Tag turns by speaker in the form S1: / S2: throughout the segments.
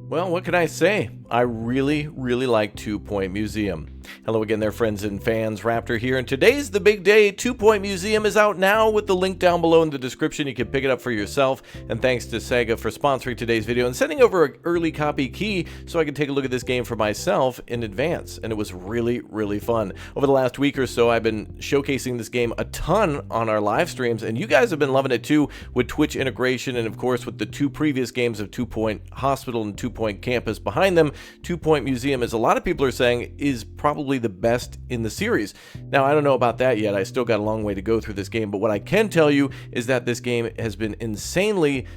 S1: Well, what can I say? I really like Two Point Museum. Hello again there, friends and fans. Raptor here, and today's the big day. Two Point Museum is out now with the link down below in the description. You can pick it up for yourself, and thanks to Sega for sponsoring today's video and sending over an early copy key so I could take a look at this game for myself in advance, and it was really fun. Over the last week or so, I've been showcasing this game a ton on our live streams, and you guys have been loving it too with Twitch integration, and of course with the two previous games of Two Point Hospital and Two Point Campus behind them. Two Point Museum, as a lot of people are saying, is probably the best in the series. Now, I don't know about that yet. I still got a long way to go through this game, but what I can tell you is that this game has been insanely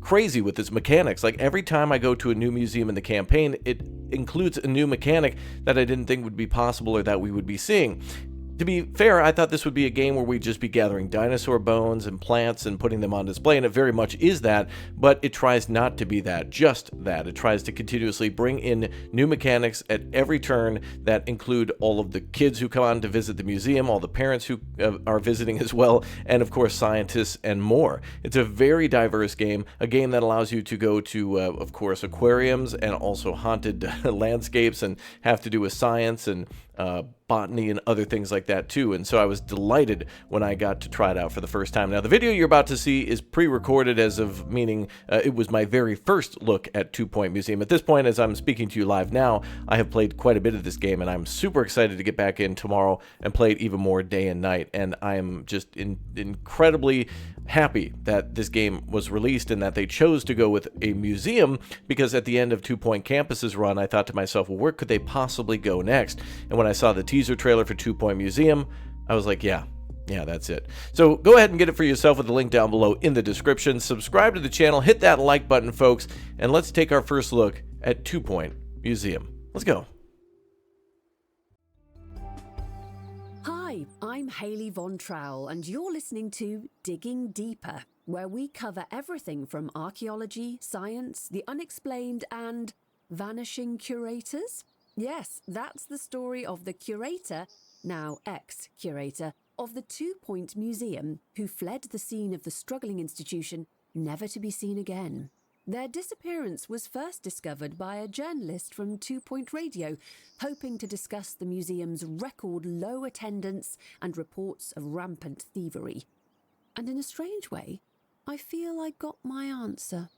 S1: crazy with its mechanics. Like, every time I go to a new museum in the campaign, it includes a new mechanic that I didn't think would be possible or that we would be seeing. To be fair, I thought this would be a game where we'd just be gathering dinosaur bones and plants and putting them on display, and it very much is that, but it tries not to be that, just that. It tries to continuously bring in new mechanics at every turn that include all of the kids who come on to visit the museum, all the parents who are visiting as well, and of course scientists and more. It's a very diverse game, a game that allows you to go to, of course, aquariums and also haunted landscapes and have to do with science and botany and other things like that too, and so I was delighted when I got to try it out for the first time. Now, the video you're about to see is pre-recorded, as of meaning it was my very first look at Two Point Museum. At this point, as I'm speaking to you live now, I have played quite a bit of this game, and I'm super excited to get back in tomorrow and play it even more day and night, and I am just incredibly happy that this game was released and that they chose to go with a museum, because at the end of Two Point Campus's run, I thought to myself, well, where could they possibly go next? And when I saw the teaser trailer for Two Point Museum, I was like, yeah, that's it. So go ahead and get it for yourself with the link down below in the description. Subscribe to the channel, hit that like button, folks, and let's take our first look at Two Point Museum. Let's go.
S2: Hi, I'm Hayley Von Trowell, and you're listening to Digging Deeper, where we cover everything from archaeology, science, the unexplained, and vanishing curators. Yes, that's the story of the curator, now ex-curator, of the Two Point Museum, who fled the scene of the struggling institution, never to be seen again. Their disappearance was first discovered by a journalist from Two Point Radio, hoping to discuss the museum's record low attendance and reports of rampant thievery. And in a strange way, I feel I got my answer.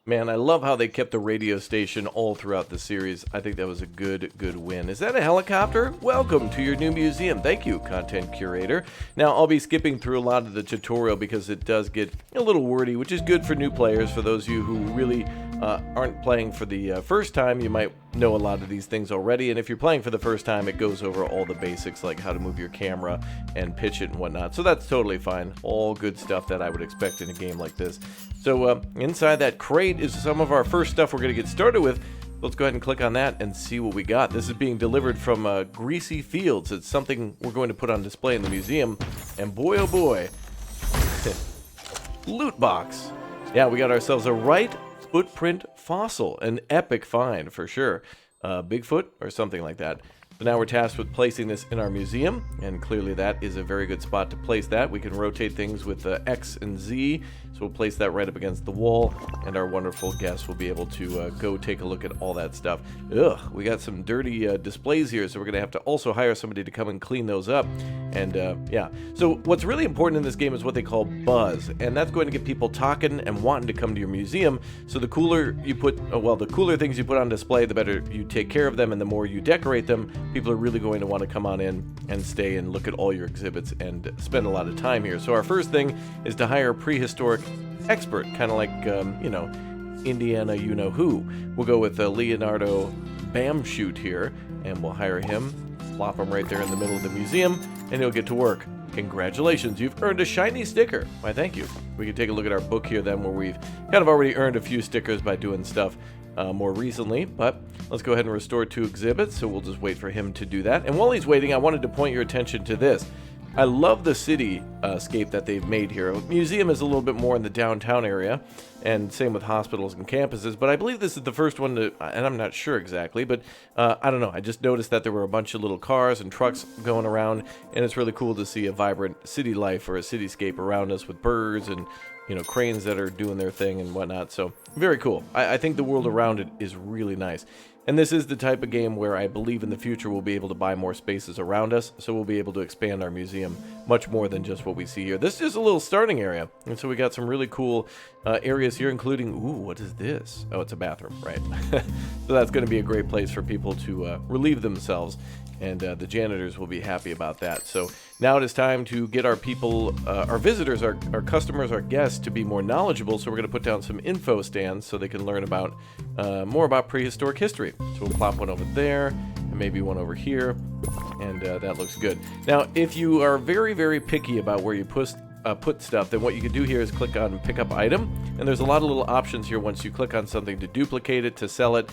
S1: Man, I love how they kept the radio station all throughout the series. I think that was a good win. Is that a helicopter? Welcome to your new museum. Thank you, content curator. Now, I'll be skipping through a lot of the tutorial because it does get a little wordy, which is good for new players. For those of you who really aren't playing for the first time, you might know a lot of these things already. And if you're playing for the first time, it goes over all the basics, like how to move your camera and pitch it and whatnot. So that's totally fine. All good stuff that I would expect in a game like this. So inside that crate is some of our first stuff we're going to get started with. Let's go ahead and click on that and see what we got. This is being delivered from Greasy Fields. It's something we're going to put on display in the museum. And boy, oh boy, loot box. Yeah, we got ourselves a right footprint fossil. An epic find for sure. Bigfoot or something like that. So now we're tasked with placing this in our museum, and clearly that is a very good spot to place that. We can rotate things with X and Z, so we'll place that right up against the wall, and our wonderful guests will be able to go take a look at all that stuff. Ugh, we got some dirty displays here, so we're going to have to also hire somebody to come and clean those up. And yeah, so what's really important in this game is what they call buzz, and that's going to get people talking and wanting to come to your museum. So the cooler you put, the cooler things you put on display, the better you take care of them, and the more you decorate them, people are really going to want to come on in and stay and look at all your exhibits and spend a lot of time here. So our first thing is to hire a prehistoric expert, kind of like, Indiana you-know-who. We'll go with Leonardo Bamshoot here, and we'll hire him, plop him right there in the middle of the museum, and he'll get to work. Congratulations, you've earned a shiny sticker. Why, thank you. We can take a look at our book here then, where we've kind of already earned a few stickers by doing stuff more recently, but let's go ahead and restore 2 exhibits, so we'll just wait for him to do that. And while he's waiting, I wanted to point your attention to this. I love the cityscape that they've made here. Museum is a little bit more in the downtown area, and same with hospitals and campuses, but I believe this is the first one to, and I'm not sure exactly, but I don't know, I just noticed that there were a bunch of little cars and trucks going around, and it's really cool to see a vibrant city life or a cityscape around us with birds and cranes that are doing their thing and whatnot. So very cool. I think the world around it is really nice. And this is the type of game where I believe in the future we'll be able to buy more spaces around us, so we'll be able to expand our museum much more than just what we see here. This is a little starting area, and so we got some really cool areas here, including, ooh, what is this? Oh, it's a bathroom, right? So that's going to be a great place for people to relieve themselves, and the janitors will be happy about that. So now it is time to get our people, our visitors, our customers, our guests to be more knowledgeable, so we're going to put down some info stands so they can learn about more about prehistoric history. So we'll plop one over there, and maybe one over here, and that looks good. Now, if you are very, very picky about where you put stuff, then what you can do here is click on Pick Up Item, and there's a lot of little options here once you click on something to duplicate it, to sell it,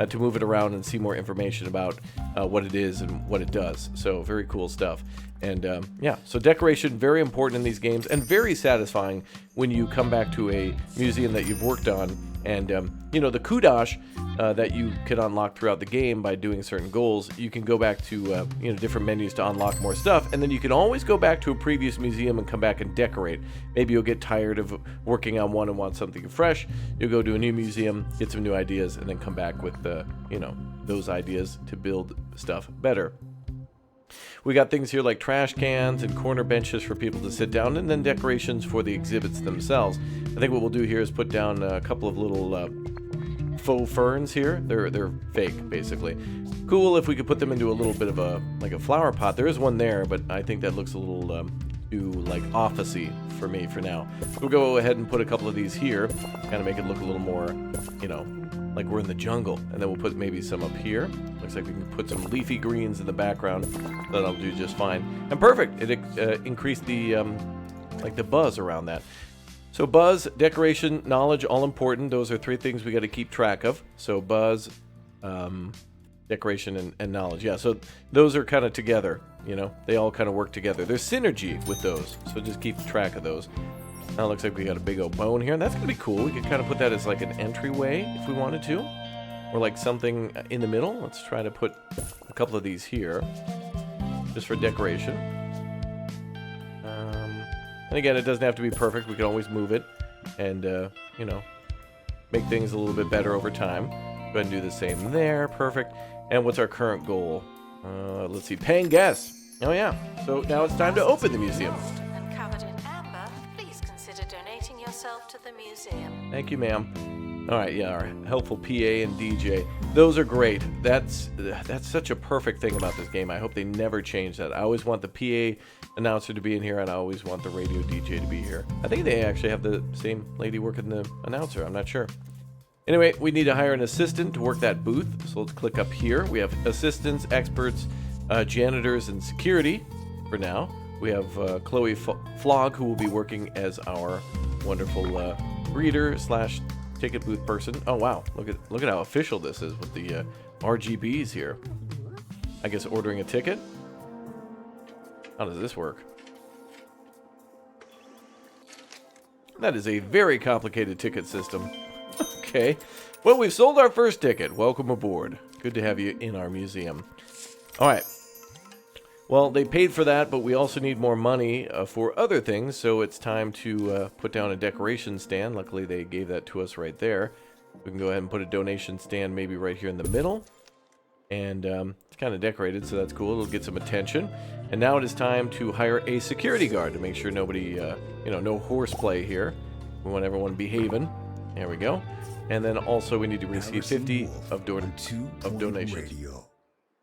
S1: to move it around and see more information about what it is and what it does. So very cool stuff. And yeah, so decoration, very important in these games, and very satisfying when you come back to a museum that you've worked on. And the kudosh that you can unlock throughout the game by doing certain goals, you can go back to different menus to unlock more stuff, and then you can always go back to a previous museum and come back and decorate. Maybe you'll get tired of working on one and want something fresh. You'll go to a new museum, get some new ideas, and then come back with those ideas to build stuff better. We got things here like trash cans and corner benches for people to sit down, and then decorations for the exhibits themselves. I think what we'll do here is put down a couple of little faux ferns here. They're fake, basically. Cool if we could put them into a little bit of a flower pot. There is one there, but I think that looks a little too office-y for me for now. We'll go ahead and put a couple of these here, kind of make it look a little more, like we're in the jungle. And then we'll put maybe some up here. Looks like we can put some leafy greens in the background. That'll do just fine. And perfect. It increased the the buzz around that. So buzz, decoration, knowledge, all important. Those are three things we got to keep track of. So buzz, decoration, and knowledge. Yeah, so those are kind of together. They all kind of work together. There's synergy with those. So just keep track of those. Now it looks like we got a big old bone here. That's going to be cool. We could kind of put that as like an entryway if we wanted to. Or like something in the middle. Let's try to put a couple of these here. Just for decoration. And again, it doesn't have to be perfect. We can always move it and, make things a little bit better over time. Go ahead and do the same there. Perfect. And what's our current goal? Let's see. Paying guests. Oh, yeah. So now it's time to open the museum.
S3: And covered in amber, please consider donating yourself to the museum.
S1: Thank you, ma'am. All right, yeah, our helpful PA and DJ. Those are great. That's such a perfect thing about this game. I hope they never change that. I always want the PA announcer to be in here, and I always want the radio DJ to be here. I think they actually have the same lady working the announcer. I'm not sure. Anyway, we need to hire an assistant to work that booth. So let's click up here. We have assistants, experts, janitors, and security for now. We have Chloe Flog, who will be working as our wonderful greeter / ticket booth person. Oh wow, look at how official this is with the RGBs here. I guess ordering a ticket. How does this work? That is a very complicated ticket system. Okay. Well, we've sold our first ticket. Welcome aboard. Good to have you in our museum. All right. Well, they paid for that, but we also need more money for other things, so it's time to put down a decoration stand. Luckily, they gave that to us right there. We can go ahead and put a donation stand maybe right here in the middle. And it's kind of decorated, so that's cool. It'll get some attention. And now it is time to hire a security guard to make sure nobody, no horseplay here. We want everyone behaving. There we go. And then also we need to receive 50 of donations.
S4: Radio.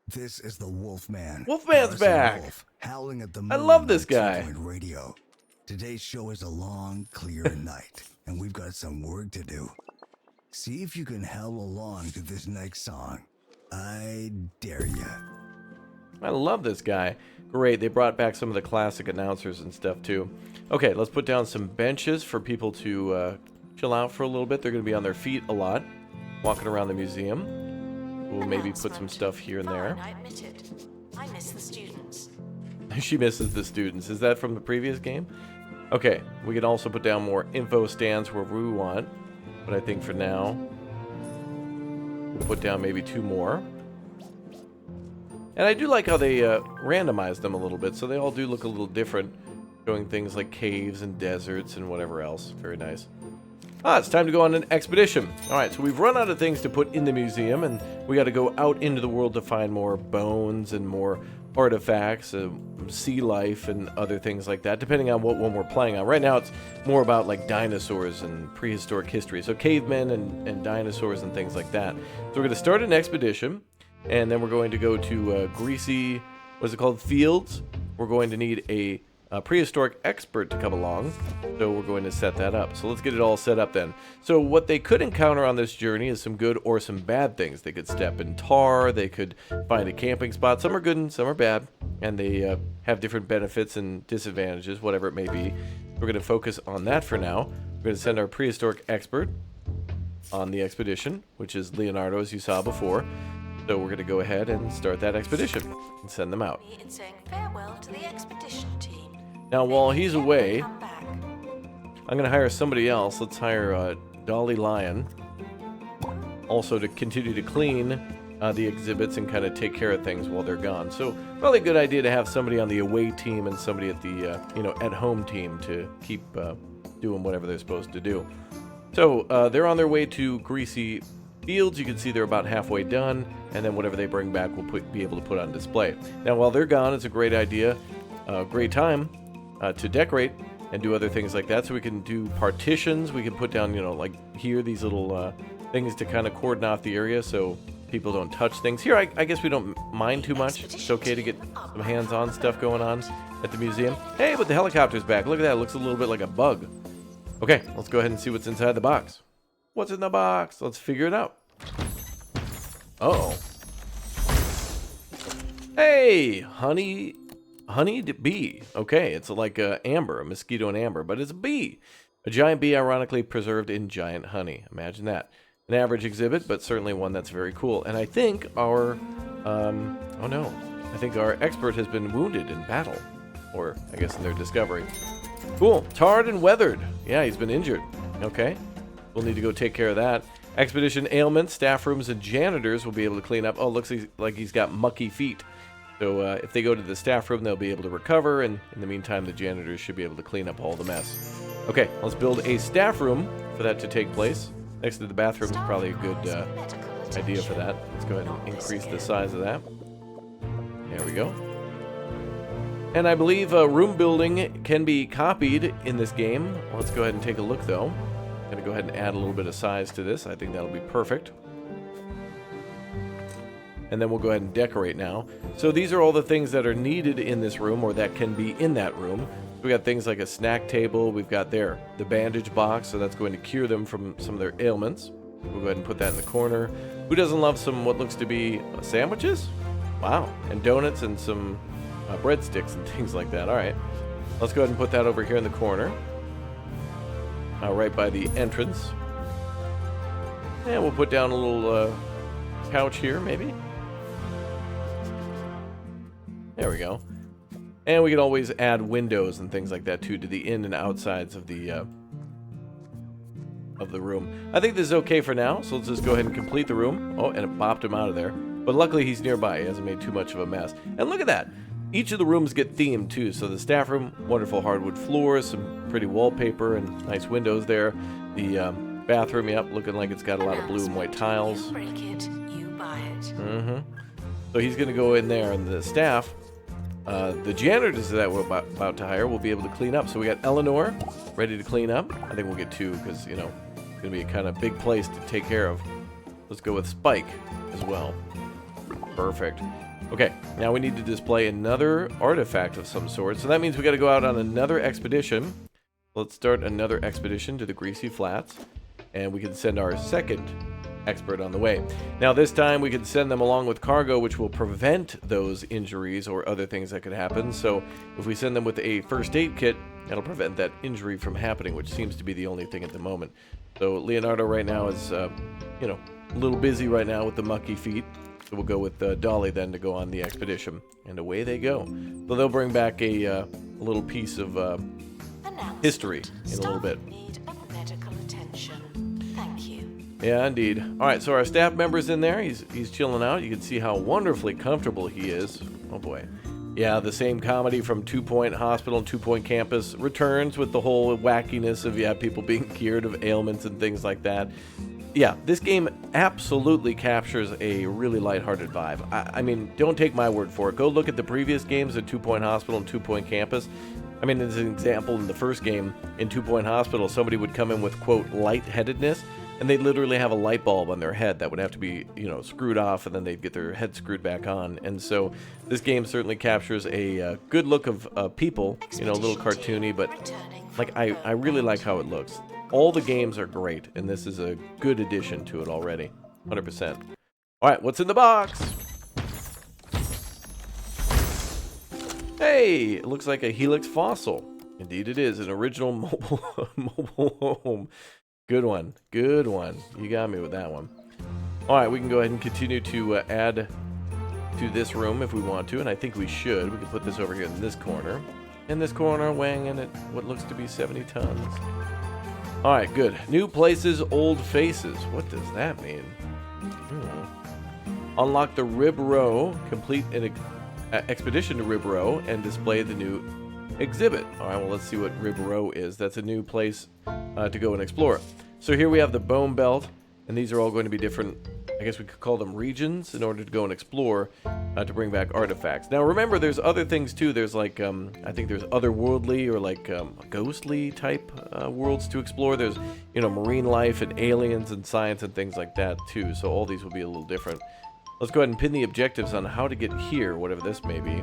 S4: This is the Wolfman.
S1: Wolfman's back.
S4: Wolf, howling at the moon
S1: I love this
S4: on
S1: guy.
S4: 2 Point Radio. Today's show is a long, clear night, and we've got some work to do. See if you can howl along to this next song. I dare ya.
S1: I love this guy. Great. They brought back some of the classic announcers and stuff too. Okay, let's put down some benches for people to chill out for a little bit. They're going to be on their feet a lot, walking around the museum. We'll maybe put some stuff here and there.
S3: I admit it. I miss the students.
S1: She misses the students. Is that from the previous game? Okay, we can also put down more info stands wherever we want. But I think for now, we'll put down maybe 2 more. And I do like how they randomize them a little bit, so they all do look a little different. showing things like caves and deserts and whatever else. Very nice. It's time to go on an expedition. All right, so we've run out of things to put in the museum, and we got to go out into the world to find more bones and more artifacts, sea life, and other things like that, depending on what one we're playing on. Right now, it's more about like dinosaurs and prehistoric history, so cavemen and dinosaurs and things like that. So we're going to start an expedition, and then we're going to go to greasy, what's it called, fields. We're going to need a prehistoric expert to come along, so we're going to set that up. So let's get it all set up then. So what they could encounter on this journey is some good or some bad things. They could step in tar, they could find a camping spot. Some are good and some are bad, and they have different benefits and disadvantages, whatever it may be. We're going to focus on that for now. We're going to send our prehistoric expert on the expedition, which is Leonardo, as you saw before. So we're going to go ahead and start that expedition and send them out.
S3: In saying farewell to the expedition team.
S1: Now, while he's away,
S3: Come back.
S1: I'm going to hire somebody else. Let's hire Dolly Lion. Also to continue to clean the exhibits and kind of take care of things while they're gone. So probably a good idea to have somebody on the away team and somebody at the at home team to keep doing whatever they're supposed to do. So they're on their way to Greasy Fields. You can see they're about halfway done, and then whatever they bring back we'll be able to put on display. Now, while they're gone, it's a great idea, great time to decorate and do other things like that. So we can do partitions. We can put down, like here, these little things to kind of cordon off the area so people don't touch things. Here, I guess we don't mind too much. It's okay to get some hands-on stuff going on at the museum. Hey, but the helicopter's back. Look at that. It looks a little bit like a bug. Okay, let's go ahead and see what's inside the box. What's in the box? Let's figure it out. Uh-oh. Hey, honeyed bee. Okay, it's like a amber, a mosquito and amber, but it's a bee. A giant bee ironically preserved in giant honey. Imagine that. An average exhibit, but certainly one that's very cool. And I think our, I think our expert has been wounded in battle. Or, I guess in their discovery. Cool. Tarred and weathered. Yeah, he's been injured. Okay. We'll need to go take care of that. Expedition ailments, staff rooms, and janitors will be able to clean up. Oh, looks like he's got mucky feet. So if they go to the staff room, they'll be able to recover, and in the meantime, the janitors should be able to clean up all the mess. Okay, let's build a staff room for that to take place. Next to the bathroom is probably a good idea for that. Let's go ahead and increase the size of that. There we go. And I believe room building can be copied in this game. Let's go ahead and take a look, though. I'm going to go ahead and add a little bit of size to this. I think that'll be perfect. And then we'll go ahead and decorate now. So these are all the things that are needed in this room, or that can be in that room. We got things like a snack table. We've got there the bandage box, so that's going to cure them from some of their ailments. We'll go ahead and put that in the corner. Who doesn't love some what looks to be sandwiches? Wow. And donuts and some breadsticks and things like that. All right. Let's go ahead and put that over here in the corner. Right by the entrance. And we'll put down a little couch here, maybe. There we go. And we can always add windows and things like that too to the in and outsides of the room. I think this is okay for now, so let's just go ahead and complete the room. Oh, and it bopped him out of there. But luckily he's nearby. He hasn't made too much of a mess. And look at that. Each of the rooms get themed too. So the staff room, wonderful hardwood floors, some pretty wallpaper and nice windows there. The bathroom, yep, looking like it's got a lot of blue and white tiles.
S3: You break it, you buy it.
S1: Mm-hmm. So he's going to go in there, and the staff, the janitors that we're about to hire will be able to clean up. So we got Eleanor ready to clean up. I think we'll get two because, it's going to be a kind of big place to take care of. Let's go with Spike as well. Perfect. Okay, now we need to display another artifact of some sort. So that means we got to go out on another expedition. Let's start another expedition to the Greasy Flats. And we can send our second expert on the way. Now this time we can send them along with cargo, which will prevent those injuries or other things that could happen. So if we send them with a first aid kit, that'll prevent that injury from happening, which seems to be the only thing at the moment. So Leonardo right now is, a little busy right now with the mucky feet. So we'll go with Dolly then to go on the expedition. And away they go. So they'll bring back a little piece of history in a little bit.
S3: Need of medical attention. Thank you.
S1: Yeah, indeed. All right, so our staff member's in there. He's chilling out. You can see how wonderfully comfortable he is. Oh, boy. Yeah, the same comedy from 2 Point Hospital and 2 Point Campus returns with the whole wackiness of, yeah, people being cured of ailments and things like that. Yeah, this game absolutely captures a really lighthearted vibe. I mean, don't take my word for it. Go look at the previous games at 2 Point Hospital and 2 Point Campus. I mean, as an example, in the first game, in 2 Point Hospital, somebody would come in with, quote, lightheadedness, and they'd literally have a light bulb on their head that would have to be, you know, screwed off, and then they'd get their head screwed back on. And so this game certainly captures a good look of people, you know, a little cartoony, but like I really like how it looks. All the games are great, and this is a good addition to it already. 100%. All right, what's in the box? Hey, it looks like a Helix fossil. Indeed it is, an original mobile home. Good one. Good one. You got me with that one. All right, we can go ahead and continue to add to this room if we want to, and I think we should. We can put this over here in this corner. In this corner, weighing in at what looks to be 70 tons. All right, good. New places, old faces. What does that mean? Unlock the Rib Row. Complete an expedition to Rib Row and display the new exhibit. All right, well, let's see what Rib Row is. That's a new place to go and explore. So here we have the Bone Belt, and these are all going to be different, I guess we could call them regions, in order to go and explore to bring back artifacts. Now remember, there's other things too. There's like, I think there's otherworldly or like ghostly type worlds to explore. There's, you know, marine life and aliens and science and things like that too. So all these will be a little different. Let's go ahead and pin the objectives on how to get here, whatever this may be.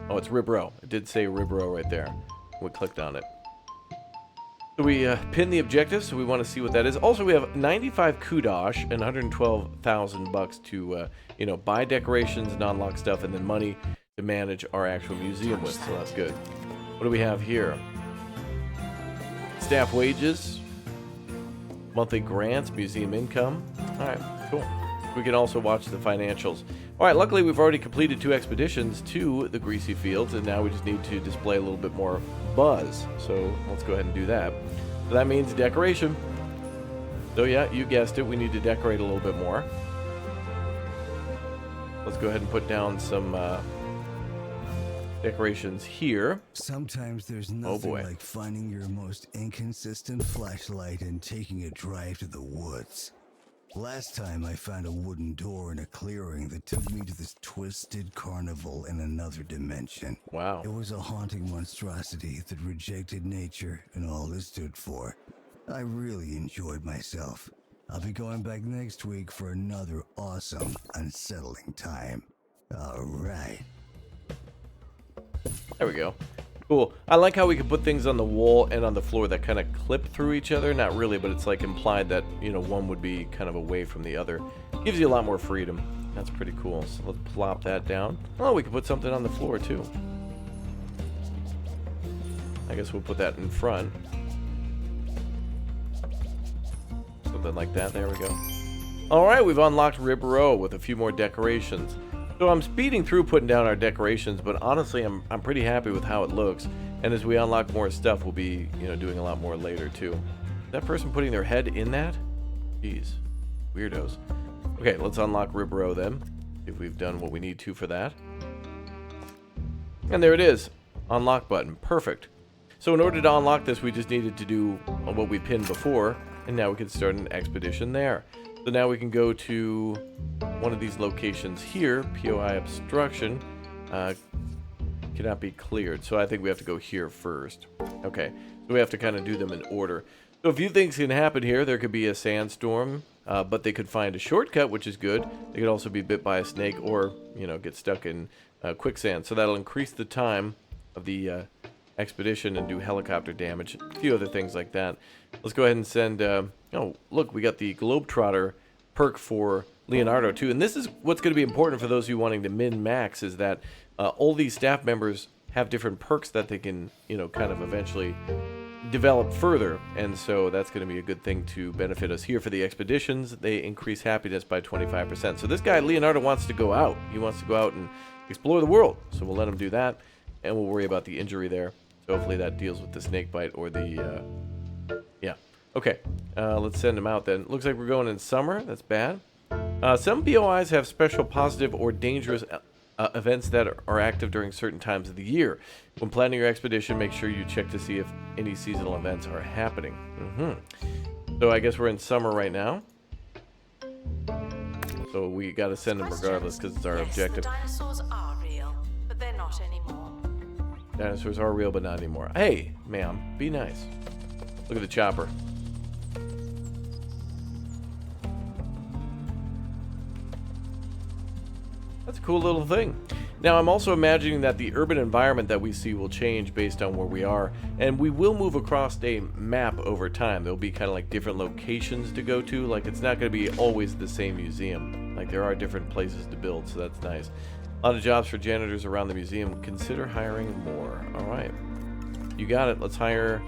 S1: Oh, it's Rib Row. It did say Rib Row right there. We clicked on it. So we pin the objectives, so we want to see what that is. Also, we have 95 kudosh and 112,000 bucks to, you know, buy decorations and unlock stuff, and then money to manage our actual museum with. So that's good. What do we have here? Staff wages, monthly grants, museum income. All right, cool. We can also watch the financials. All right, luckily we've already completed 2 expeditions to the Greasy Fields, and now we just need to display a little bit more buzz. So let's go ahead and do that. So that means decoration. So yeah, you guessed it, we need to decorate a little bit more. Let's go ahead and put down some decorations here.
S4: Sometimes there's nothing like finding your most inconsistent flashlight and taking a drive to the woods. Last time I found a wooden door in a clearing that took me to this twisted carnival in another dimension.
S1: Wow.
S4: It was a haunting monstrosity that rejected nature and all it stood for. I really enjoyed myself. I'll be going back next week for another awesome, unsettling time. All right.
S1: There we go. Cool. I like how we can put things on the wall and on the floor that kind of clip through each other. Not really, but it's like implied that, you know, one would be kind of away from the other. Gives you a lot more freedom. That's pretty cool. So let's plop that down. Oh, we can put something on the floor too. I guess we'll put that in front. Something like that. There we go. All right, we've unlocked Rib Row with a few more decorations. So I'm speeding through putting down our decorations, but honestly, I'm pretty happy with how it looks. And as we unlock more stuff, we'll be, you know, doing a lot more later too. Is that person putting their head in that? Jeez, weirdos. Okay, let's unlock Rib Row then. See if we've done what we need to for that. And there it is, unlock button, perfect. So in order to unlock this, we just needed to do what we pinned before, and now we can start an expedition there. So now we can go to one of these locations here. POI obstruction cannot be cleared. So I think we have to go here first. Okay, so we have to kind of do them in order. So a few things can happen here. There could be a sandstorm, but they could find a shortcut, which is good. They could also be bit by a snake or, you know, get stuck in quicksand. So that'll increase the time of the expedition and do helicopter damage. A few other things like that. Let's go ahead and send... oh, look, we got the Globetrotter perk for Leonardo too. And this is what's going to be important for those of you wanting to min-max, is that all these staff members have different perks that they can, you know, kind of eventually develop further. And so that's going to be a good thing to benefit us here for the expeditions. They increase happiness by 25%. So this guy, Leonardo, wants to go out. He wants to go out and explore the world. So we'll let him do that. And we'll worry about the injury there. So hopefully that deals with the snake bite or the... yeah. Okay, let's send him out then. Looks like we're going in summer. That's bad. Some BOIs have special positive or dangerous events that are active during certain times of the year. When planning your expedition, make sure you check to see if any seasonal events are happening. So I guess we're in summer right now. So we got to send them regardless because it's our objective.
S3: The dinosaurs are real, but they're not anymore.
S1: Dinosaurs are real, but not anymore. Hey, ma'am, be nice. Look at the chopper. That's a cool little thing. Now, I'm also imagining that the urban environment that we see will change based on where we are, and we will move across a map over time. There'll be kind of like different locations to go to. Like, it's not going to be always the same museum. Like, there are different places to build, so that's nice. A lot of jobs for janitors around the museum. Consider hiring more. All right. You got it. Let's hire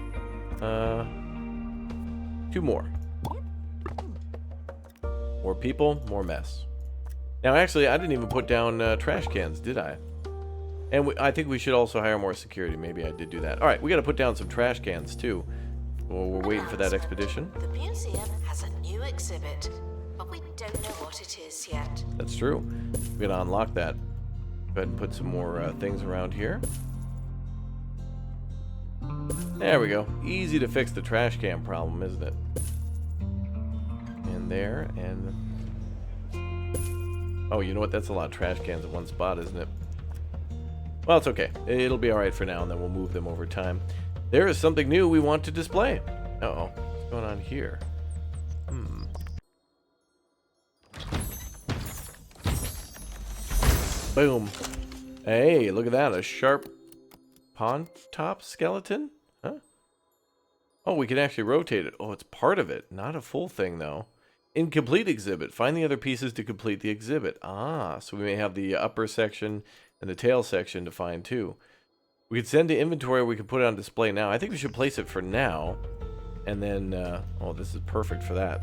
S1: 2 more. More people, more mess. Now, actually, I didn't even put down trash cans, did I? And I think we should also hire more security. Maybe I did do that. All right, we got to put down some trash cans, too. Well, we're waiting for that expedition.
S3: The museum has a new exhibit, but we don't know what it is yet.
S1: That's true. We got to unlock that. Go ahead and put some more things around here. There we go. Easy to fix the trash can problem, isn't it? And there, and... Oh, you know what? That's a lot of trash cans in one spot, isn't it? Well, it's okay. It'll be alright for now, and then we'll move them over time. There is something new we want to display. Uh-oh. What's going on here? Boom. Hey, look at that. A sharp pond top skeleton? Huh? Oh, we can actually rotate it. Oh, it's part of it. Not a full thing, though. Incomplete exhibit. Find the other pieces to complete the exhibit. Ah, so we may have the upper section and the tail section to find too. We could send to inventory, or we could put it on display now. I think we should place it for now. And then, oh, this is perfect for that.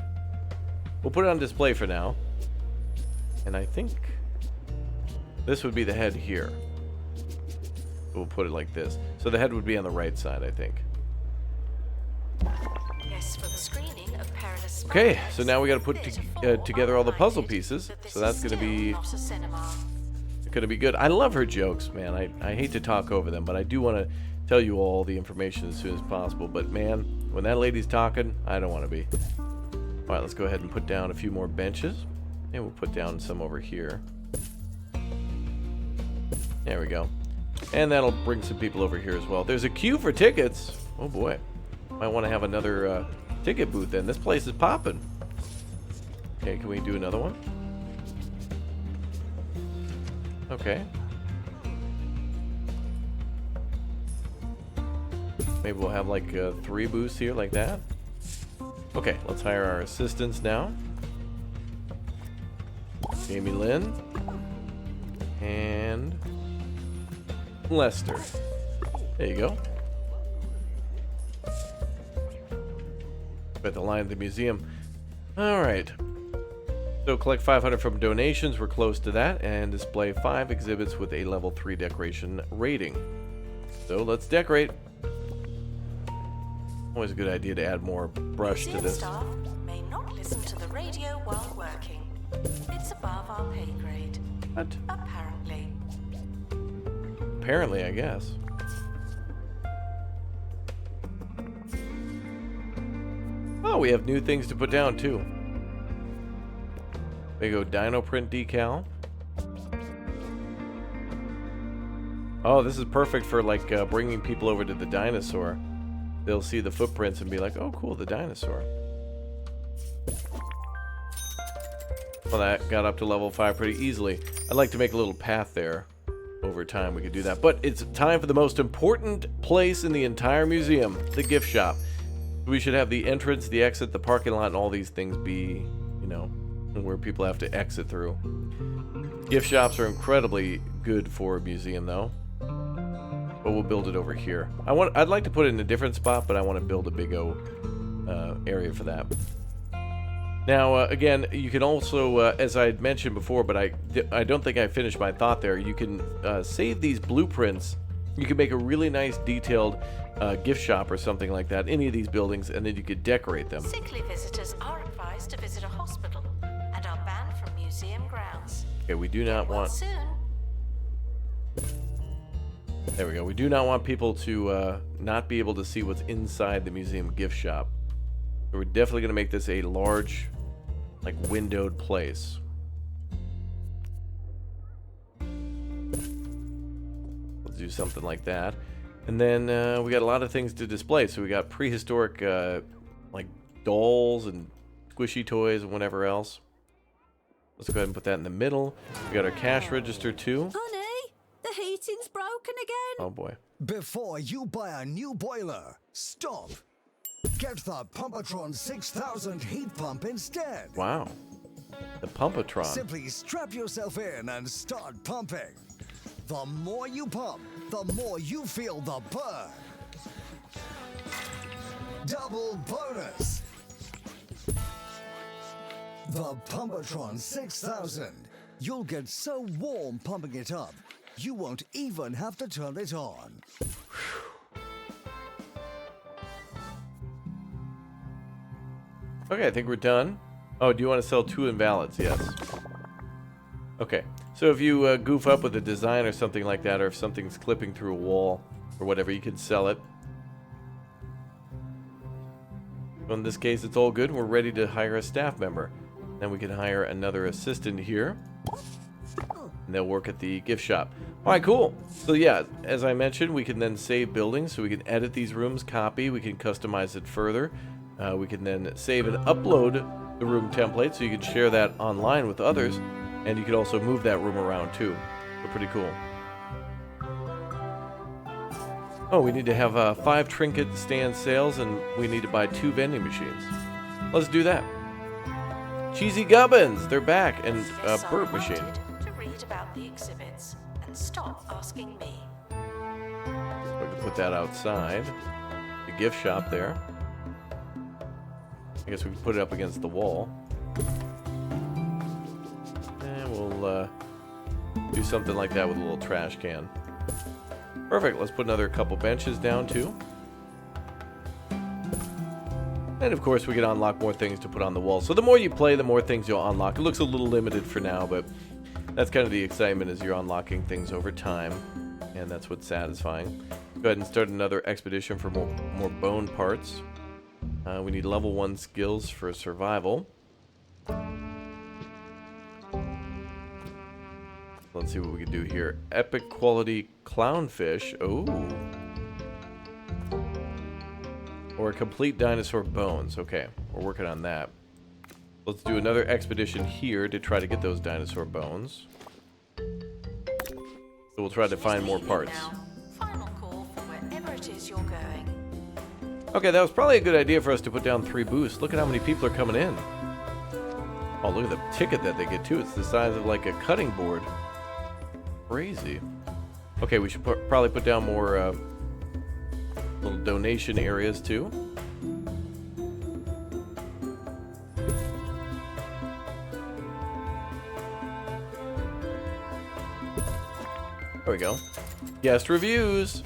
S1: We'll put it on display for now. And I think this would be the head here. We'll put it like this. So the head would be on the right side, I think.
S3: Yes, for the screening of perilous
S1: Okay, so now we got to put together all the puzzle pieces. So that's going to be good. I love her jokes, man. I hate to talk over them, but I do want to tell you all the information as soon as possible. But man, when that lady's talking, I don't want to be. All right, let's go ahead and put down a few more benches. And we'll put down some over here. There we go. And that'll bring some people over here as well. There's a queue for tickets. Oh boy. Might want to have another ticket booth then. This place is popping. Okay, can we do another one? Okay. Maybe we'll have like 3 booths here like that. Okay, let's hire our assistants now. Jamie Lynn. And Lester. There you go. At the line of the museum. Alright. So collect 500 from donations. We're close to that. And display 5 exhibits with a level 3 decoration rating. So let's decorate. Always a good idea to add more brush to this.
S3: Staff may not listen to the radio while working. It's above our pay grade.
S1: What?
S3: Apparently.
S1: Apparently, I guess. Oh, we have new things to put down, too. There you go, Dino Print decal. Oh, this is perfect for, like, bringing people over to the dinosaur. They'll see the footprints and be like, oh, cool, the dinosaur. Well, that got up to level 5 pretty easily. I'd like to make a little path there. Over time, we could do that. But it's time for the most important place in the entire museum, the gift shop. We should have the entrance, the exit, the parking lot, and all these things be, you know, where people have to exit through. Gift shops are incredibly good for a museum, though. But we'll build it over here. I'd like to put it in a different spot, but I want to build a big area for that. Now, again, you can also, as I had mentioned before, but I don't think I finished my thought there. You can save these blueprints. You can make a really nice detailed gift shop or something like that, any of these buildings, and then you could decorate them.
S3: Sickly visitors are advised to visit a hospital and are banned from museum grounds.
S1: Okay, we do not want...
S3: Soon.
S1: There we go. We do not want people to not be able to see what's inside the museum gift shop. So we're definitely going to make this a large, like, windowed place. Let's do something like that. And then we got a lot of things to display. So we got prehistoric, like, dolls and squishy toys and whatever else. Let's go ahead and put that in the middle. We got our cash register too.
S2: Honey, the heating's broken again.
S1: Oh boy.
S4: Before you buy a new boiler, stop. Get the Pumpatron 6000 heat pump instead.
S1: Wow. The Pumpatron.
S4: Simply strap yourself in and start pumping. The more you pump, the more you feel the burn. Double bonus. The Pumpatron 6000. You'll get so warm pumping it up, you won't even have to turn it on.
S1: Okay, I think we're done. Oh, do you want to sell 2 invalids? Yes. Okay, so if you goof up with a design or something like that, or if something's clipping through a wall or whatever, you can sell it. So in this case, it's all good. We're ready to hire a staff member. Then we can hire another assistant here, and they'll work at the gift shop. All right, cool. So yeah, as I mentioned, we can then save buildings, so we can edit these rooms, copy, we can customize it further. We can then save and upload the room template, so you can share that online with others, and you can also move that room around too. So pretty cool. Oh, we need to have 5 trinket stand sales, and we need to buy 2 vending machines. Let's do that. Cheesy Gubbins, they're back, and a burp machine.
S3: To read about the exhibits and stop asking me.
S1: We can put that outside the gift shop there. I guess we can put it up against the wall. And we'll do something like that with a little trash can. Perfect. Let's put another couple benches down too. And of course we can unlock more things to put on the wall. So the more you play, the more things you'll unlock. It looks a little limited for now, but that's kind of the excitement, is you're unlocking things over time. And that's what's satisfying. Go ahead and start another expedition for more bone parts. We need level 1 skills for survival. Let's see what we can do here. Epic quality clownfish. Oh. Or complete dinosaur bones. Okay, we're working on that. Let's do another expedition here to try to get those dinosaur bones. So we'll try to find more parts.
S3: Final call for wherever it is you're going.
S1: Okay, that was probably a good idea for us to put down 3 booths. Look at how many people are coming in. Oh, look at the ticket that they get too. It's the size of like a cutting board. Crazy. Okay, we should probably put down more little donation areas too. There we go. Guest reviews.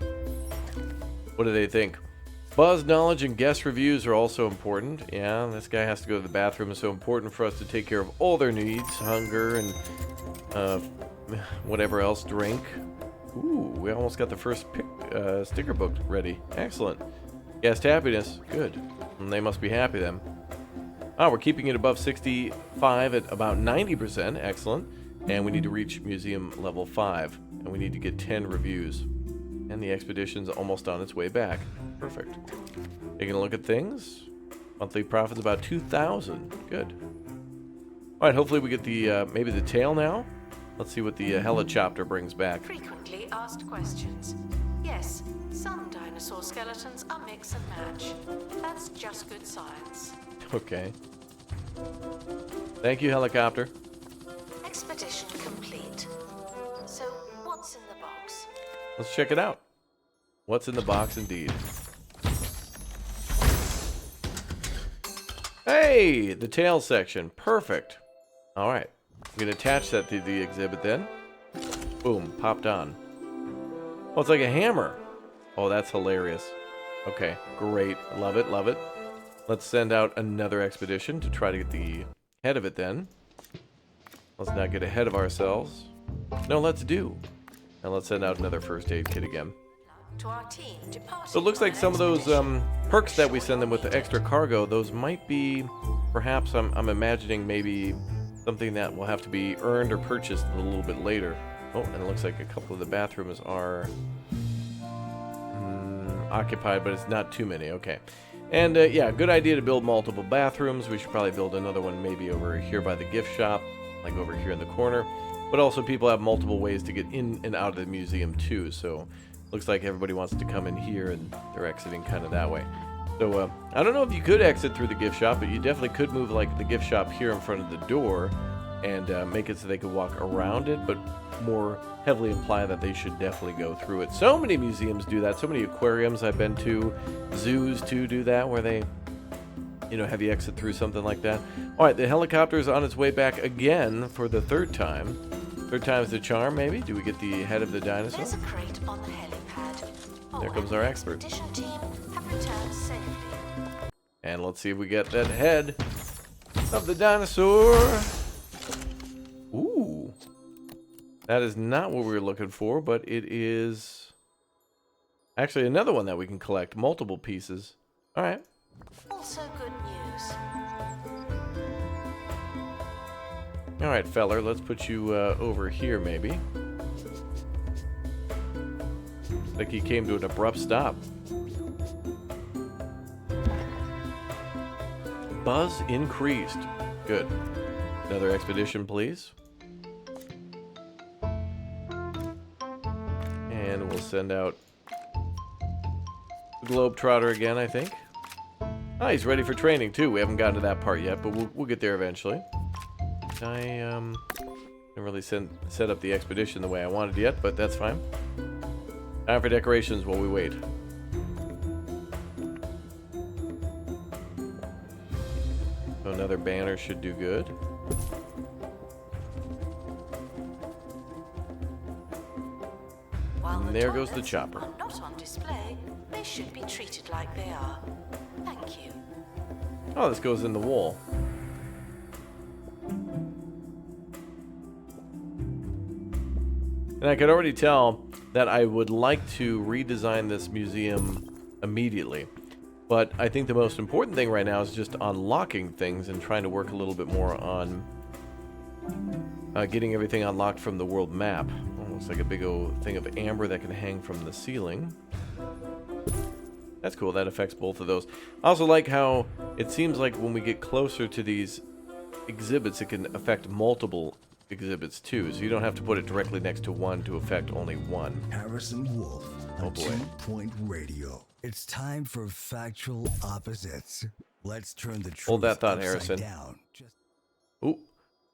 S1: What do they think? Buzz knowledge and guest reviews are also important. Yeah, this guy has to go to the bathroom. It's so important for us to take care of all their needs, hunger and whatever else, drink. Ooh, we almost got the first sticker book ready. Excellent. Guest happiness. Good. And they must be happy then. Ah, we're keeping it above 65 at about 90%. Excellent. And we need to reach museum level 5. And we need to get 10 reviews. And the expedition's almost on its way back. Perfect. Taking a look at things. Monthly profits about 2,000. Good. All right, hopefully we get the maybe the tail now. Let's see what the helicopter brings back.
S3: Frequently asked questions. Yes, some dinosaur skeletons are mix and match. That's just good science.
S1: Okay. Thank you, helicopter.
S3: Expedition complete. So, what's in the box?
S1: Let's check it out. What's in the box, indeed. Hey, the tail section. Perfect. All right. I'm going to attach that to the exhibit then. Boom, popped on. Oh, it's like a hammer. Oh, that's hilarious. Okay, great. Love it, love it. Let's send out another expedition to try to get the head of it then. Let's not get ahead of ourselves. No, let's do. And let's send out another first aid kit again.
S3: To our team departing
S1: So it looks
S3: on
S1: like
S3: an
S1: some of those
S3: expedition.
S1: perks that we send them with the extra cargo, those might be, perhaps I'm imagining maybe something that will have to be earned or purchased a little bit later. Oh, and it looks like a couple of the bathrooms are occupied, but it's not too many. Okay. And yeah, good idea to build multiple bathrooms. We should probably build another one maybe over here by the gift shop, like over here in the corner. But also people have multiple ways to get in and out of the museum too. So looks like everybody wants to come in here and they're exiting kind of that way. So I don't know if you could exit through the gift shop, but you definitely could move like the gift shop here in front of the door and make it so they could walk around it, but more heavily imply that they should definitely go through it. So many museums do that. So many aquariums I've been to, zoos too do that, where they, you know, have you exit through something like that. All right, the helicopter is on its way back again for the third time. Third time's the charm, maybe? Do we get the head of the dinosaur?
S3: There's a crate on the helipad.
S1: There comes
S3: and
S1: our
S3: the
S1: expert.
S3: expedition team have returned safely.
S1: And let's see if we get that head of the dinosaur. Ooh. That is not what we were looking for, but it is actually another one that we can collect. Multiple pieces. All right.
S3: Also good news.
S1: All right, feller. Let's put you over here, maybe. Like he came to an abrupt stop. Buzz increased. Good. Another expedition, please. And we'll send out the Globetrotter again, I think. Oh, he's ready for training, too. We haven't gotten to that part yet, but we'll get there eventually. I didn't really set up the expedition the way I wanted yet, but that's fine. Time for decorations while we wait. So another banner should do good.
S3: While
S1: And there goes the
S3: toilets
S1: chopper.
S3: are not on display, they should be treated like they are. Thank you.
S1: Oh, this goes in the wall. And I could already tell that I would like to redesign this museum immediately. But I think the most important thing right now is just unlocking things and trying to work a little bit more on getting everything unlocked from the world map. Oh, looks like a big old thing of amber that can hang from the ceiling. That's cool. That affects both of those. I also like how it seems like when we get closer to these exhibits, it can affect multiple exhibits too. So you don't have to put it directly next to one to affect only one.
S4: Harrison Wolf,
S1: Oh
S4: a
S1: boy.
S4: 2-point radio. It's time for factual opposites. Let's turn the truth
S1: Hold that thought,
S4: upside
S1: Harrison.
S4: down.
S1: Ooh,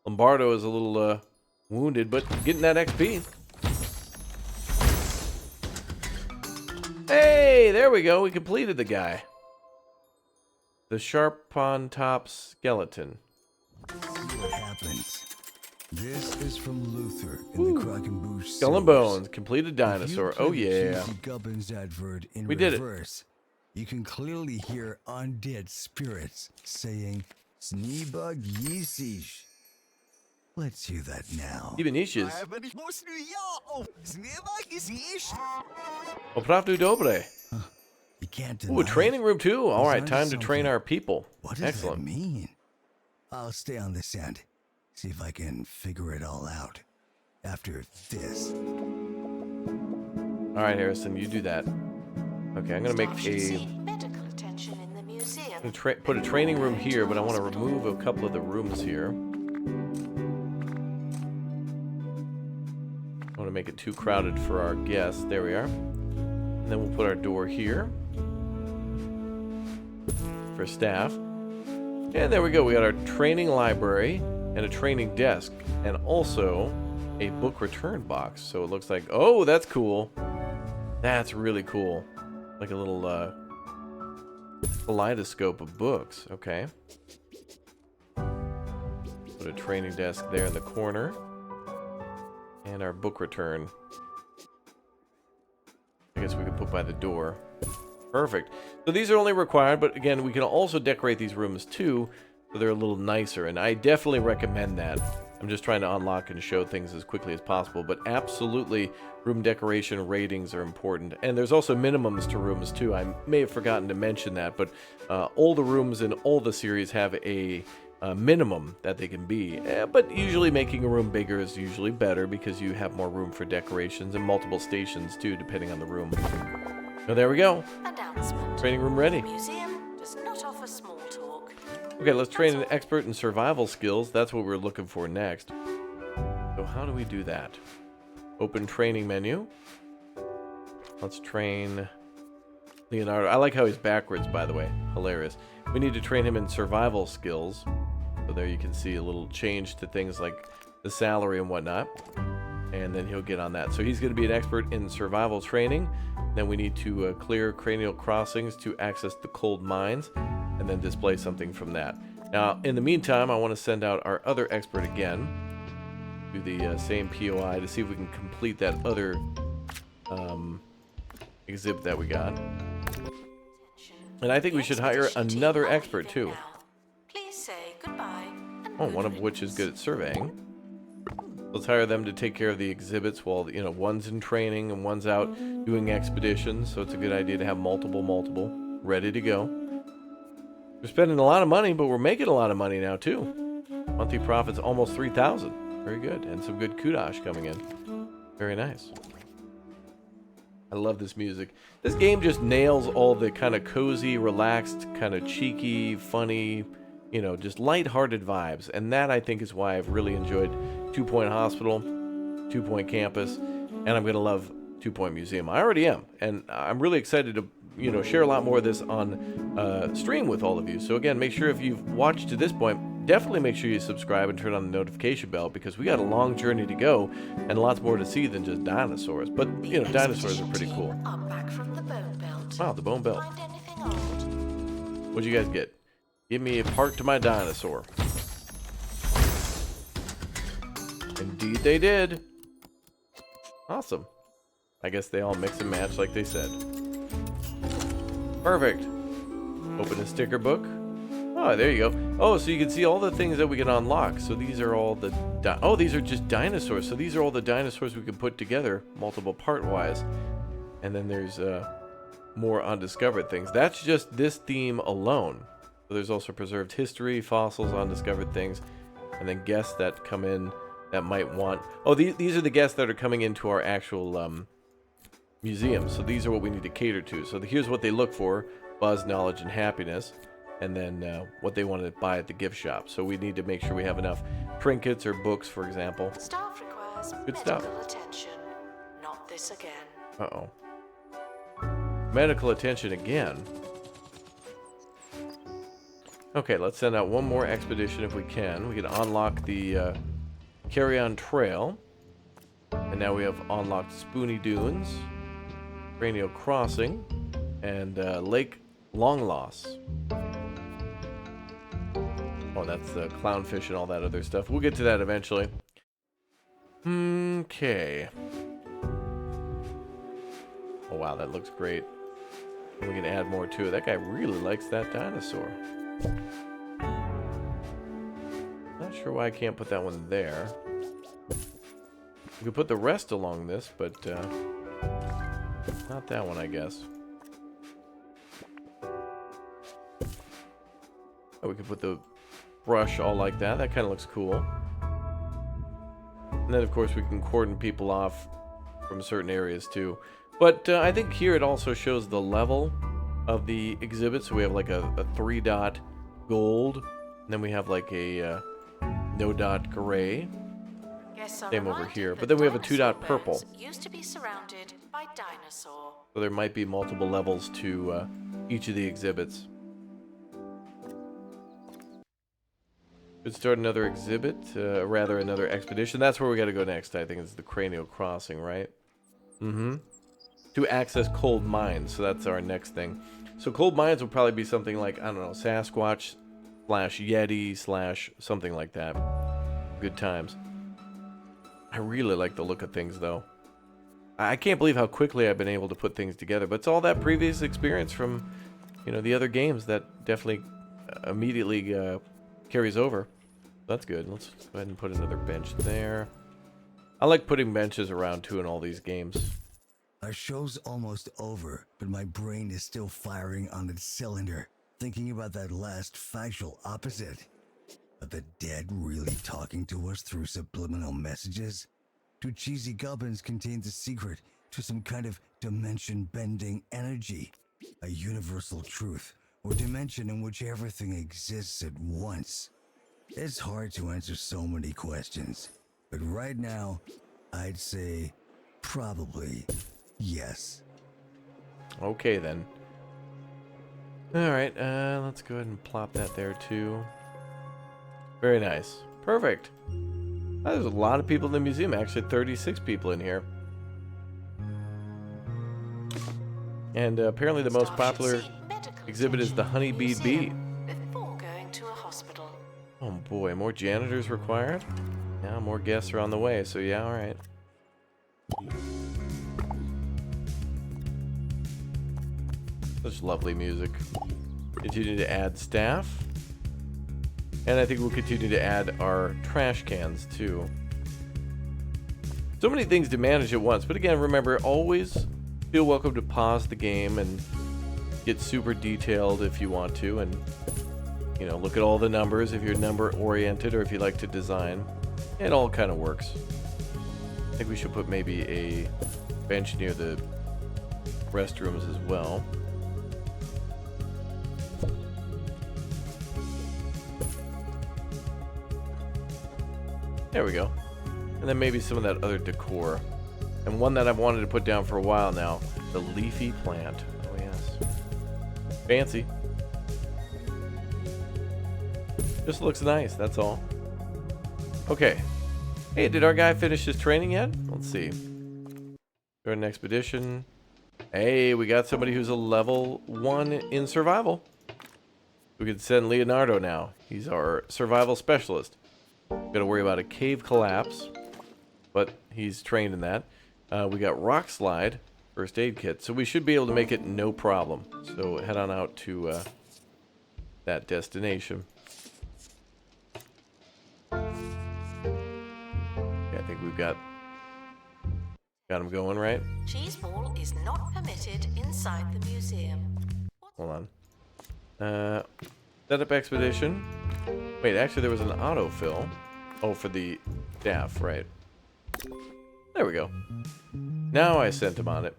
S1: Lombardo is a little wounded, but getting that XP. Hey, there we go. We completed the guy. The sharp on top skeleton.
S4: See what happens. This is from Luther in the Krakenbush
S1: Skull and
S4: sewers.
S1: Bones, completed dinosaur.
S4: If you
S1: Oh
S4: play the
S1: yeah.
S4: Juicy Gubbins advert in
S1: We did it.
S4: reverse, you can clearly hear undead spirits saying, Sneebug Yeesish. Let's hear that now.
S1: Even niches. Opravdu dobre.
S4: You can't deny
S1: Ooh, a training room too. All
S4: He's
S1: right,
S4: onto
S1: time to train
S4: something.
S1: our people.
S4: What does
S1: Excellent.
S4: that mean? I'll stay on this end. See if I can figure it all out. After this.
S1: All right, Harrison, you do that. Okay, I'm gonna make
S3: Staff should
S1: a
S3: seek medical attention in the museum.
S1: put a training room here, but I want to remove a couple of the rooms here. I want to make it too crowded for our guests. There we are. And then we'll put our door here for staff. And there we go. We got our training library and a training desk, and also a book return box. So it looks like, oh, that's cool. That's really cool. Like a little kaleidoscope of books. Okay. Put a training desk there in the corner. And our book return. I guess we can put by the door. Perfect. So these are only required, but again, we can also decorate these rooms too, so they're a little nicer. And I definitely recommend that. I'm just trying to unlock and show things as quickly as possible, but absolutely room decoration ratings are important. And there's also minimums to rooms too. I may have forgotten to mention that, but all the rooms in all the series have a minimum that they can be. But usually making a room bigger is usually better because you have more room for decorations and multiple stations too, depending on the room. So there we go.
S3: Announcement.
S1: Training room ready.
S3: The museum does not offer small talk.
S1: Okay, let's train an expert in survival skills. That's what we're looking for next. So how do we do that? Open training menu. Let's train Leonardo. I like how he's backwards, by the way. Hilarious. We need to train him in survival skills. So there you can see a little change to things like the salary and whatnot. And then he'll get on that. So he's going to be an expert in survival training. Then we need to clear cranial crossings to access the cold mines. And then display something from that. Now, in the meantime, I want to send out our other expert again to the same POI to see if we can complete that other exhibit that we got. And I think we should hire another expert too.
S3: Please say goodbye.
S1: Oh, one of which is good at surveying. Let's hire them to take care of the exhibits while, you know, one's in training and one's out doing expeditions. So it's a good idea to have multiple ready to go. We're spending a lot of money, but we're making a lot of money now too. Monthly profits almost 3,000. Very good. And some good kudos coming in. Very nice. I love this music. This game just nails all the kind of cozy, relaxed, kind of cheeky, funny, you know, just lighthearted vibes. And that, I think, is why I've really enjoyed 2 Point Hospital, 2 Point Campus, and I'm going to love 2 Point Museum. I already am. And I'm really excited to, you know, share a lot more of this on stream with all of you. So again, make sure if you've watched to this point, definitely make sure you subscribe and turn on the notification bell, because we got a long journey to go and lots more to see than just dinosaurs. But, you know, dinosaurs are pretty cool.
S3: I'm back from the bone belt.
S1: Wow, the bone belt.
S3: Find anything old?
S1: What'd you guys get? Give me a part to my dinosaur. Indeed they did. Awesome. I guess they all mix and match like they said. Perfect. Open a sticker book. Oh, there you go. Oh, so you can see all the things that we can unlock. So these are all the... oh, these are just dinosaurs. So these are all the dinosaurs we can put together, multiple part-wise. And then there's more undiscovered things. That's just this theme alone. So there's also preserved history, fossils, undiscovered things, and then guests that come in that might want... oh, these are the guests that are coming into our actual museum. So these are what we need to cater to. So here's what they look for: buzz, knowledge, and happiness. And then what they want to buy at the gift shop. So we need to make sure we have enough trinkets or books, for example.
S3: Staff requires
S1: Good
S3: medical
S1: stuff.
S3: attention. Not this again.
S1: Uh-oh. Medical attention again. Okay, let's send out one more expedition if we can. We can unlock the Carry-On Trail. And now we have unlocked Spoony Dunes, Cranial Crossing, and Lake Long Loss. Oh, that's the clownfish and all that other stuff. We'll get to that eventually. Okay. Oh, wow, that looks great. We can add more to it. That guy really likes that dinosaur. Not sure why I can't put that one there. We could put the rest along this, but not that one, I guess. Oh, we could put the brush all like that. That kind of looks cool. And then, of course, we can cordon people off from certain areas, too. But I think here it also shows the level of the exhibit. So we have like a 3-dot gold. And then we have like a no-dot gray. Same over here. But then we have a 2-dot purple.
S3: Used to be surrounded by dinosaur.
S1: So there might be multiple levels to each of the exhibits. Could start another exhibit, rather another expedition. That's where we got to go next. I think it's the Cranial Crossing, right? Mm-hmm. To access cold mines. So that's our next thing. So cold mines will probably be something like, I don't know, Sasquatch / Yeti / something like that. Good times. I really like the look of things, though. I can't believe how quickly I've been able to put things together. But it's all that previous experience from, you know, the other games that definitely immediately carries over. That's good. Let's go ahead and put another bench there. I like putting benches around too in all these games.
S4: Our show's almost over, but my brain is still firing on its cylinder, thinking about that last factual opposite. Are the dead really talking to us through subliminal messages? Do cheesy goblins contain the secret to some kind of dimension-bending energy? A universal truth, or dimension in which everything exists at once? It's hard to answer so many questions, but right now, I'd say probably yes.
S1: Okay, then. Alright, let's go ahead and plop that there, too. Very nice. Perfect. There's a lot of people in the museum. Actually, 36 people in here. And apparently the most popular exhibit is the Honeybead Bee.
S3: Before going to a hospital.
S1: Oh boy, more janitors required? Yeah, more guests are on the way, so yeah, alright. Such lovely music. Continue to add staff. And I think we'll continue to add our trash cans too. So many things to manage at once, but again, remember, always feel welcome to pause the game and get super detailed if you want to, and you know, look at all the numbers if you're number oriented or if you like to design. It all kind of works. I think we should put maybe a bench near the restrooms as well. There we go. And then maybe some of that other decor. And one that I've wanted to put down for a while now, the leafy plant. Oh yes. Fancy. Just looks nice, that's all. Okay. Hey, did our guy finish his training yet? Let's see. Start an expedition. Hey, we got somebody who's a level 1 in survival. We can send Leonardo now. He's our survival specialist. Got to worry about a cave collapse, but he's trained in that. We got rock slide, first aid kit, so we should be able to make it no problem. So head on out to that destination. Okay, I think we've got him going, right?
S3: Cheese ball is not permitted inside the museum.
S1: Hold on. Setup expedition. Wait, actually there was an autofill. Oh, for the staff, right. There we go. Now I sent him on it.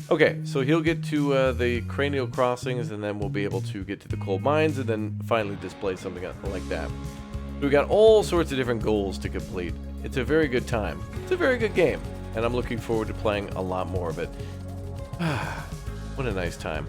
S1: Okay, so he'll get to the cranial crossings, and then we'll be able to get to the coal mines, and then finally display something like that. We've got all sorts of different goals to complete. It's a very good time. It's a very good game, and I'm looking forward to playing a lot more of it. What a nice time.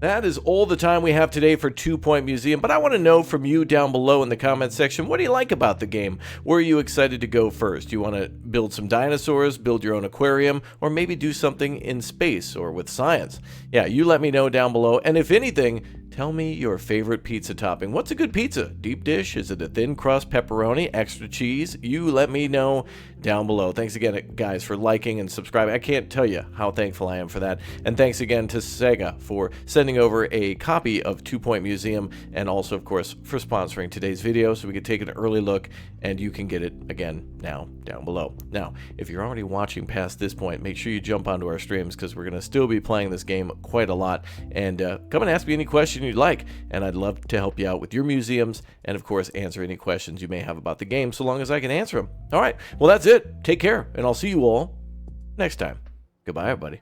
S1: That is all the time we have today for 2 Point Museum, but I want to know from you down below in the comments section, what do you like about the game? Where are you excited to go first? Do you want to build some dinosaurs, build your own aquarium, or maybe do something in space or with science? Yeah, you let me know down below, and if anything, tell me your favorite pizza topping. What's a good pizza? Deep dish? Is it a thin crust pepperoni? Extra cheese? You let me know down below. Thanks again, guys, for liking and subscribing. I can't tell you how thankful I am for that. And thanks again to Sega for sending over a copy of 2 Point Museum, and also, of course, for sponsoring today's video so we could take an early look, and you can get it again now down below. Now, if you're already watching past this point, make sure you jump onto our streams, because we're going to still be playing this game quite a lot. And come and ask me any question you'd like, and I'd love to help you out with your museums, and of course answer any questions you may have about the game, so long as I can answer them. All right, well, that's it. Take care, and I'll see you all next time. Goodbye, everybody.